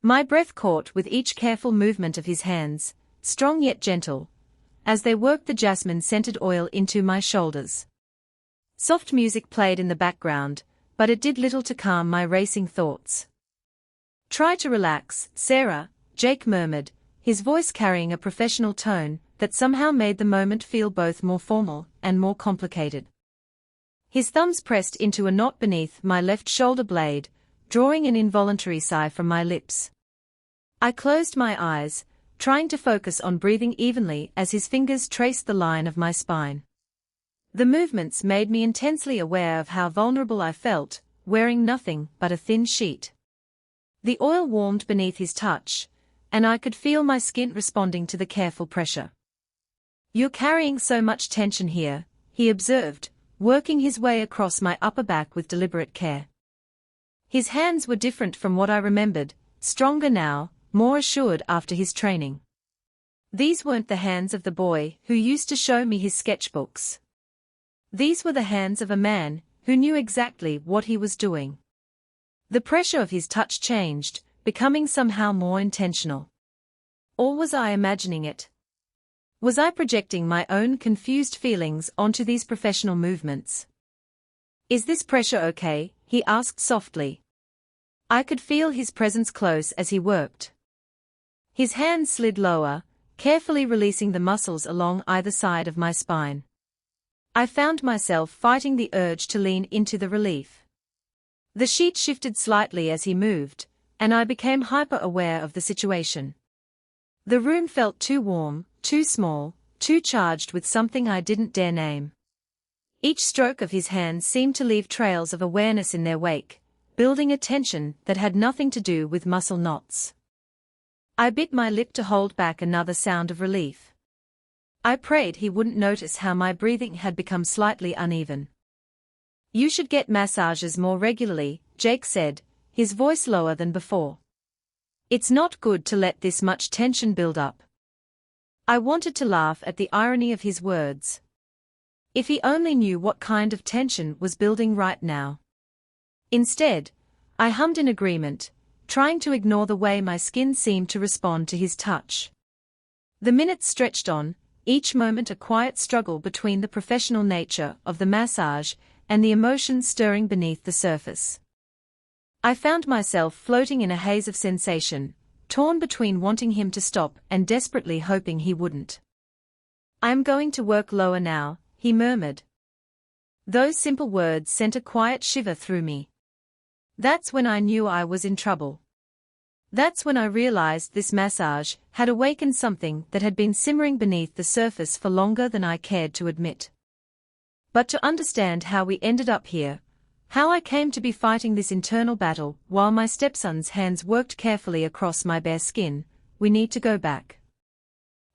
My breath caught with each careful movement of his hands, strong yet gentle, as they worked the jasmine-scented oil into my shoulders. Soft music played in the background, but it did little to calm my racing thoughts. "Try to relax, Sarah," Jake murmured, his voice carrying a professional tone that somehow made the moment feel both more formal and more complicated. His thumbs pressed into a knot beneath my left shoulder blade, drawing an involuntary sigh from my lips. I closed my eyes, trying to focus on breathing evenly as his fingers traced the line of my spine. The movements made me intensely aware of how vulnerable I felt, wearing nothing but a thin sheet. The oil warmed beneath his touch, and I could feel my skin responding to the careful pressure. "You're carrying so much tension here," he observed, working his way across my upper back with deliberate care. His hands were different from what I remembered, stronger now, more assured after his training. These weren't the hands of the boy who used to show me his sketchbooks. These were the hands of a man who knew exactly what he was doing. The pressure of his touch changed, becoming somehow more intentional. Or was I imagining it? Was I projecting my own confused feelings onto these professional movements? "Is this pressure okay?" he asked softly. I could feel his presence close as he worked. His hands slid lower, carefully releasing the muscles along either side of my spine. I found myself fighting the urge to lean into the relief. The sheet shifted slightly as he moved, and I became hyper-aware of the situation. The room felt too warm, too small, too charged with something I didn't dare name. Each stroke of his hands seemed to leave trails of awareness in their wake, building a tension that had nothing to do with muscle knots. I bit my lip to hold back another sound of relief. I prayed he wouldn't notice how my breathing had become slightly uneven. "You should get massages more regularly," Jake said, his voice lower than before. "It's not good to let this much tension build up." I wanted to laugh at the irony of his words. If he only knew what kind of tension was building right now. Instead, I hummed in agreement, trying to ignore the way my skin seemed to respond to his touch. The minutes stretched on, each moment a quiet struggle between the professional nature of the massage and the emotions stirring beneath the surface. I found myself floating in a haze of sensation, torn between wanting him to stop and desperately hoping he wouldn't. "I'm going to work lower now," he murmured. Those simple words sent a quiet shiver through me. That's when I knew I was in trouble. That's when I realized this massage had awakened something that had been simmering beneath the surface for longer than I cared to admit. But to understand how we ended up here, how I came to be fighting this internal battle while my stepson's hands worked carefully across my bare skin, we need to go back.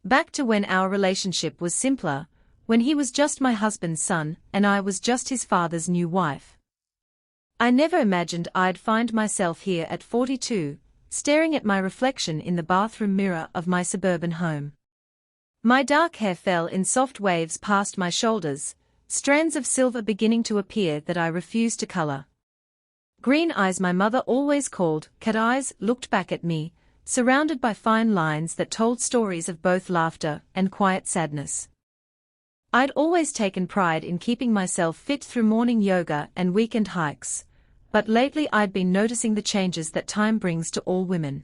Back to when our relationship was simpler, when he was just my husband's son and I was just his father's new wife. I never imagined I'd find myself here at 42, staring at my reflection in the bathroom mirror of my suburban home. My dark hair fell in soft waves past my shoulders, strands of silver beginning to appear that I refused to color. Green eyes my mother always called cat eyes looked back at me, surrounded by fine lines that told stories of both laughter and quiet sadness. I'd always taken pride in keeping myself fit through morning yoga and weekend hikes, but lately I'd been noticing the changes that time brings to all women.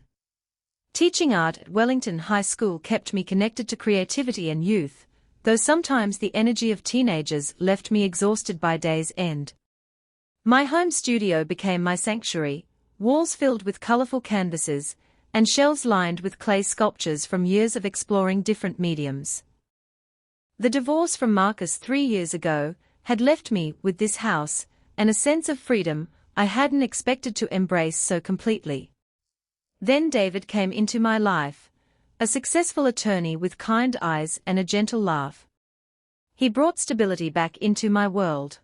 Teaching art at Wellington High School kept me connected to creativity and youth, though sometimes the energy of teenagers left me exhausted by day's end. My home studio became my sanctuary, walls filled with colorful canvases, and shelves lined with clay sculptures from years of exploring different mediums. The divorce from Marcus 3 years ago had left me with this house, and a sense of freedom I hadn't expected to embrace so completely. Then David came into my life, a successful attorney with kind eyes and a gentle laugh. He brought stability back into my world.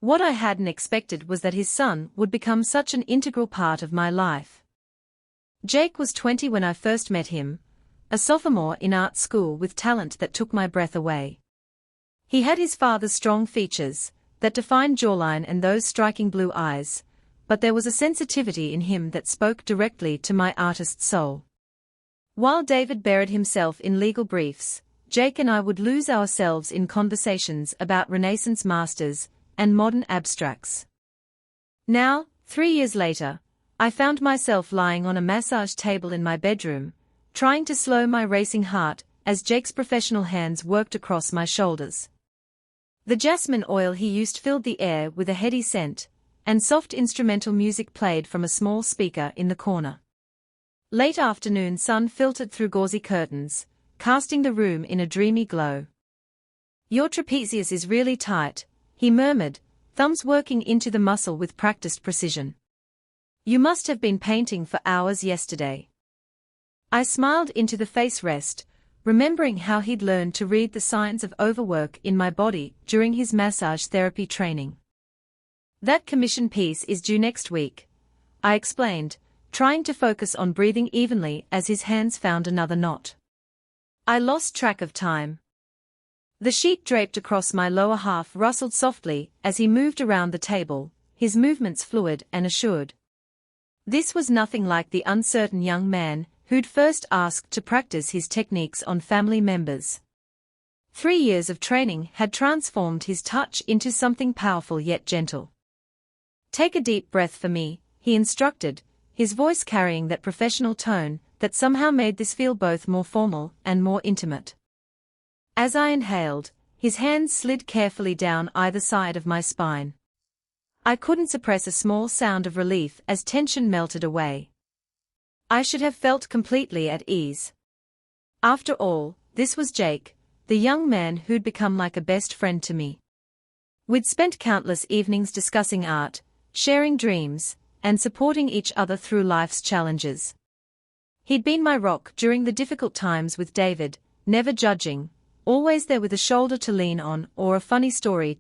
What I hadn't expected was that his son would become such an integral part of my life. Jake was 20 when I first met him, a sophomore in art school with talent that took my breath away. He had his father's strong features, that defined jawline and those striking blue eyes, but there was a sensitivity in him that spoke directly to my artist's soul. While David buried himself in legal briefs, Jake and I would lose ourselves in conversations about Renaissance masters and modern abstracts. Now, 3 years later, I found myself lying on a massage table in my bedroom, trying to slow my racing heart as Jake's professional hands worked across my shoulders. The jasmine oil he used filled the air with a heady scent, and soft instrumental music played from a small speaker in the corner. Late afternoon sun filtered through gauzy curtains, casting the room in a dreamy glow. "Your trapezius is really tight," he murmured, thumbs working into the muscle with practiced precision. "You must have been painting for hours yesterday." I smiled into the face rest, remembering how he'd learned to read the signs of overwork in my body during his massage therapy training. "That commission piece is due next week," I explained, trying to focus on breathing evenly as his hands found another knot. I lost track of time. The sheet draped across my lower half rustled softly as he moved around the table, his movements fluid and assured. This was nothing like the uncertain young man who'd first asked to practice his techniques on family members. 3 years of training had transformed his touch into something powerful yet gentle. "Take a deep breath for me," he instructed, his voice carrying that professional tone that somehow made this feel both more formal and more intimate. As I inhaled, his hands slid carefully down either side of my spine. I couldn't suppress a small sound of relief as tension melted away. I should have felt completely at ease. After all, this was Jake, the young man who'd become like a best friend to me. We'd spent countless evenings discussing art, sharing dreams, and supporting each other through life's challenges. He'd been my rock during the difficult times with David, never judging, always there with a shoulder to lean on or a funny story